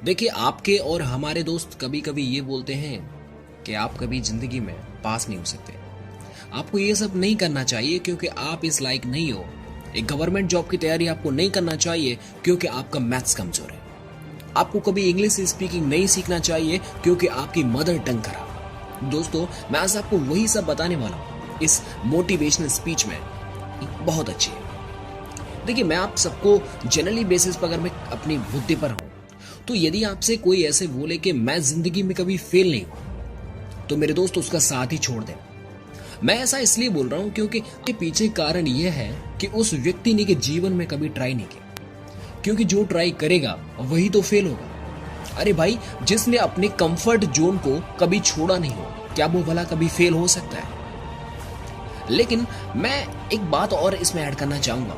देखिए, आपके और हमारे दोस्त कभी कभी ये बोलते हैं कि आप कभी जिंदगी में पास नहीं हो सकते। आपको ये सब नहीं करना चाहिए क्योंकि आप इस लायक नहीं हो। एक गवर्नमेंट जॉब की तैयारी आपको नहीं करना चाहिए क्योंकि आपका मैथ्स कमजोर है। आपको कभी इंग्लिश स्पीकिंग नहीं सीखना चाहिए क्योंकि आपकी मदर टंग खराब है। दोस्तों, मैं आज आपको वही सब बताने वाला हूँ इस मोटिवेशनल स्पीच में। बहुत अच्छी है। देखिए, मैं आप सबको जनरली बेसिस पर अगर मैं अपनी बुद्धि पर हूं, तो यदि आपसे कोई ऐसे बोले कि मैं जिंदगी में कभी फेल नहीं हुआ, तो मेरे दोस्त उसका साथ ही छोड़ दें। मैं ऐसा इसलिए बोल रहा हूं क्योंकि के पीछे कारण यह है कि उस व्यक्ति ने के जीवन में कभी ट्राई नहीं किया, क्योंकि जो ट्राई करेगा वही तो फेल होगा। अरे भाई, जिसने अपने कंफर्ट जोन को कभी छोड़ा नहीं हो, क्या वो भला कभी फेल हो सकता है? लेकिन मैं एक बात और इसमें ऐड करना चाहूंगा।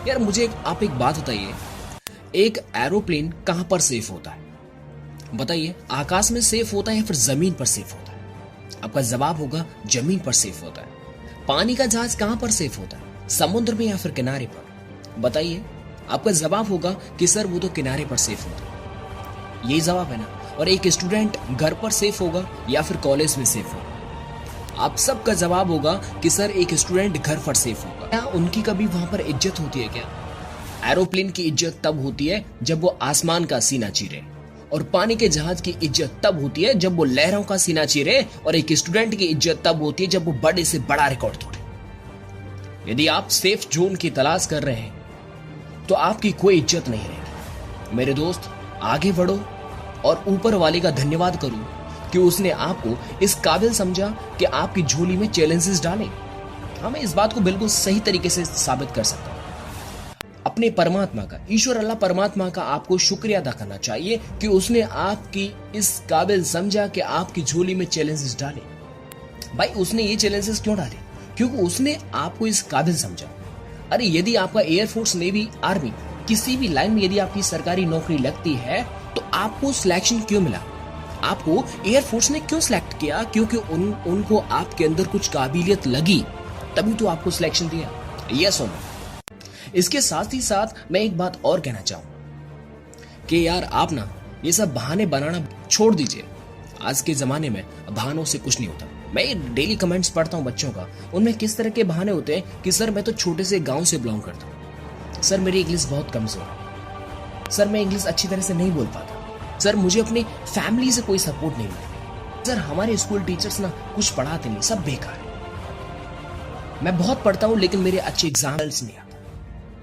यार, मुझे आप एक बात बताइए, एक एरोप्लेन कहां पर सेफ होता है? बताइए, आकाश में सेफ होता है या फिर जमीन पर सेफ होता है? आपका जवाब होगा जमीन पर सेफ होता है। पानी का जहाज कहां पर सेफ होता है? समुद्र में या फिर किनारे पर? बताइए, आपका जवाब होगा कि सर वो तो किनारे पर सेफ होता है। यही जवाब है ना। और एक स्टूडेंट घर पर सेफ होगा या फिर कॉलेज में सेफ होगा? आप सबका जवाब होगा कि सर एक स्टूडेंट घर पर सेफ होगा। क्या उनकी कभी वहां पर इज्जत होती है क्या? एरोप्लेन की इज्जत तब होती है जब वो आसमान का सीना चीरे, और पानी के जहाज की इज्जत तब होती है जब वो लहरों का सीना चीरे, और एक स्टूडेंट की इज्जत तब होती है जब वो बड़े से बड़ा रिकॉर्ड तोड़े। यदि आप सेफ जोन की तलाश कर रहे हैं तो आपकी कोई इज्जत नहीं रहेगी। मेरे दोस्त, आगे बढ़ो और ऊपर वाले का धन्यवाद करो कि उसने आपको इस काबिल समझा कि आपकी झोली में चैलेंजेस डाले। हमें इस बात को बिल्कुल सही तरीके से साबित कर सकता है। अपने परमात्मा का, ईश्वर अल्लाह परमात्मा का आपको शुक्रिया अदा करना चाहिए कि उसने आपकी इस काबिल समझा कि आपकी झोली में चैलेंजेस डाले। भाई, उसने ये चैलेंजेस क्यों डाले? क्योंकि उसने आपको इस काबिल समझा। अरे, यदि आपका एयरफोर्स, नेवी, आर्मी, किसी भी लाइन में यदि आपकी सरकारी नौकरी लगती है तो आपको सिलेक्शन क्यों मिला? आपको एयरफोर्स ने क्यों सिलेक्ट किया? क्योंकि उनको आपके अंदर कुछ काबिलियत लगी, तभी तो आपको सिलेक्शन दिया। यस और नो? इसके साथ ही साथ मैं एक बात और कहना चाहूंगा कि यार, आप ना ये सब बहाने बनाना छोड़ दीजिए। आज के जमाने में बहानों से कुछ नहीं होता। मैं डेली कमेंट्स पढ़ता हूं बच्चों का, उनमें किस तरह के बहाने होते हैं कि सर मैं तो छोटे से गांव से बिलोंग करता हूं, सर मेरी इंग्लिश बहुत कमजोर है, सर मैं इंग्लिश अच्छी तरह से नहीं बोल पाता, सर मुझे अपनी फैमिली से कोई सपोर्ट नहीं मिलता, सर हमारे स्कूल टीचर्स ना कुछ पढ़ाते नहीं, सब बेकार है, मैं बहुत पढ़ता हूं लेकिन मेरे अच्छे एग्जाम्पल्स नहीं आते,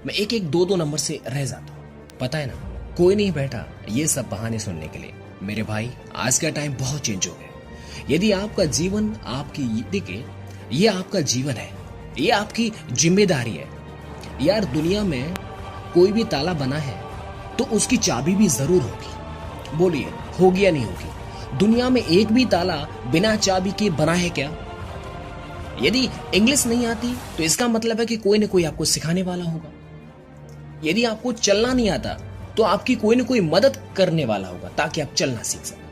मैं एक एक दो दो नंबर से रह जाता हूं। पता है ना, कोई नहीं बैठा ये सब बहाने सुनने के लिए। मेरे भाई, आज का टाइम बहुत चेंज हो गया। यदि आपका जीवन आपकी, देखिए, ये आपका जीवन है, ये आपकी जिम्मेदारी है। यार, दुनिया में कोई भी ताला बना है तो उसकी चाबी भी जरूर होगी। बोलिए, होगी या नहीं होगी? दुनिया में एक भी ताला बिना चाबी के बना है क्या? यदि इंग्लिश नहीं आती तो इसका मतलब है कि कोई ना कोई आपको सिखाने वाला होगा। यदि आपको चलना नहीं आता तो आपकी कोई ना कोई मदद करने वाला होगा ताकि आप चलना सीख सकें।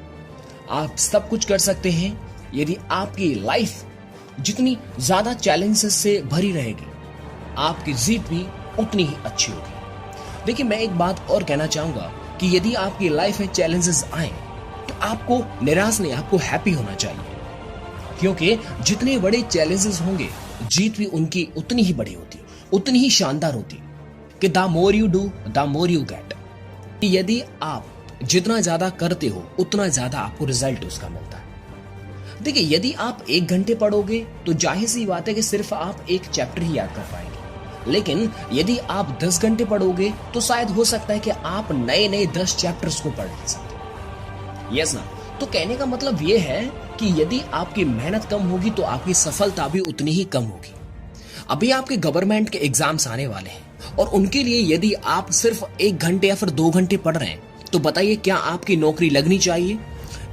आप सब कुछ कर सकते हैं यदि आपकी लाइफ जितनी ज्यादा चैलेंजेस से भरी रहेगी, आपकी जीत भी उतनी ही अच्छी होगी। देखिए, मैं एक बात और कहना चाहूंगा कि यदि आपकी लाइफ में चैलेंजेस आए तो आपको निराश नहीं, आपको हैप्पी होना चाहिए, क्योंकि जितने बड़े चैलेंजेस होंगे, जीत भी उनकी उतनी ही बड़ी होती, उतनी ही शानदार होती कि the more you do the more you get. यदि आप जितना ज्यादा करते हो उतना ज्यादा आपको रिजल्ट उसका मिलता है। देखिए, यदि आप 1 घंटे पढ़ोगे तो जाहिर सी बात है कि सिर्फ आप एक चैप्टर ही याद कर पाएंगे, लेकिन यदि आप 10 घंटे पढ़ोगे तो शायद हो सकता है कि आप नए नए 10 चैप्टर्स को पढ़ सकते। यस ना? तो कहने का मतलब यह है कि यदि आपकी मेहनत कम होगी तो आपकी सफलता भी उतनी ही कम होगी। अभी आपके गवर्नमेंट के एग्जाम्स आने वाले हैं और उनके लिए यदि आप सिर्फ 1 घंटे या फिर 2 घंटे पढ़ रहे हैं तो बताइए, क्या आपकी नौकरी लगनी चाहिए?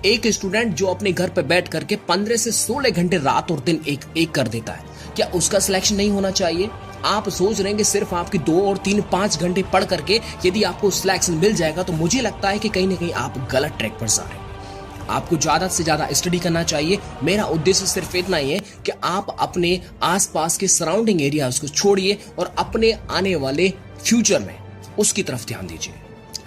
एक स्टूडेंट जो अपने घर पर बैठ करके 15 से 16 घंटे रात और दिन एक कर देता है, क्या उसका सिलेक्शन नहीं होना चाहिए? आप सोच रहे हैं कि सिर्फ आपकी 2 और 3 5 घंटे पढ़ करके यदि आपको सिलेक्शन मिल जाएगा, तो मुझे लगता है कि कहीं ना कहीं आप गलत ट्रैक पर जा रहे हैं। आपको ज्यादा से ज्यादा स्टडी करना चाहिए। मेरा उद्देश्य सिर्फ इतना ही है कि आप अपने आसपास के सराउंडिंग एरियाज को छोड़िए और अपने आने वाले फ्यूचर में उसकी तरफ ध्यान दीजिए।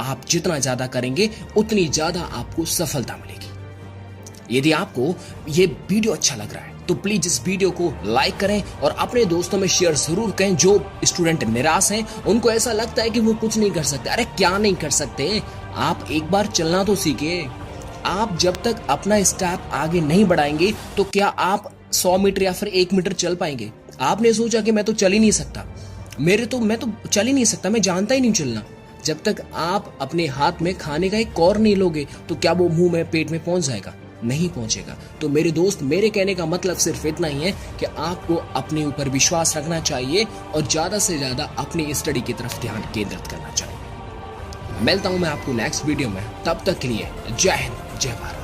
आप जितना ज्यादा करेंगे उतनी ज्यादा आपको सफलता मिलेगी। यदि आपको ये वीडियो अच्छा लग रहा है तो प्लीज इस वीडियो को लाइक करें और अपने दोस्तों में शेयर जरूर करें। जो स्टूडेंट निराश हैं, उनको ऐसा लगता है कि वो कुछ नहीं कर सकते, अरे क्या नहीं कर सकते, आप एक बार चलना तो सीखिए। आप जब तक अपना स्टेप आगे नहीं बढ़ाएंगे तो क्या आप 100 मीटर या फिर 1 मीटर चल पाएंगे? आपने सोचा कि मैं तो चल ही नहीं सकता, मैं तो चल ही नहीं सकता, मैं जानता ही नहीं चलना। जब तक आप अपने हाथ में खाने का एक कौर नहीं लोगे तो क्या वो मुंह में पेट में पहुंच जाएगा? नहीं पहुंचेगा। तो मेरे दोस्त, मेरे कहने का मतलब सिर्फ इतना ही है कि आपको अपने ऊपर विश्वास रखना चाहिए और ज्यादा से ज्यादा अपनी स्टडी की तरफ ध्यान केंद्रित करना चाहिए। मिलता हूं मैं आपको नेक्स्ट वीडियो में, तब तक के लिए जय हिंद, जय भारत।